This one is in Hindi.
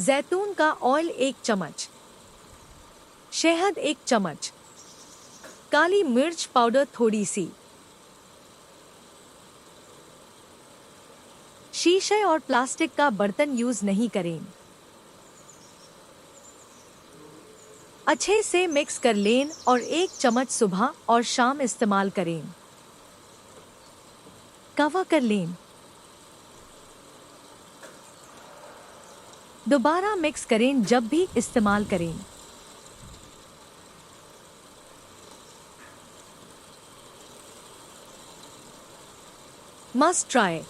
जैतून का ऑयल 1 चम्मच, शहद 1 चम्मच, काली मिर्च पाउडर थोड़ी सी। शीशे और प्लास्टिक का बर्तन यूज नहीं करें। अच्छे से मिक्स कर लें और 1 चम्मच सुबह और शाम इस्तेमाल करें। कवर कर लें। दोबारा मिक्स करें जब भी इस्तेमाल करें। Must try.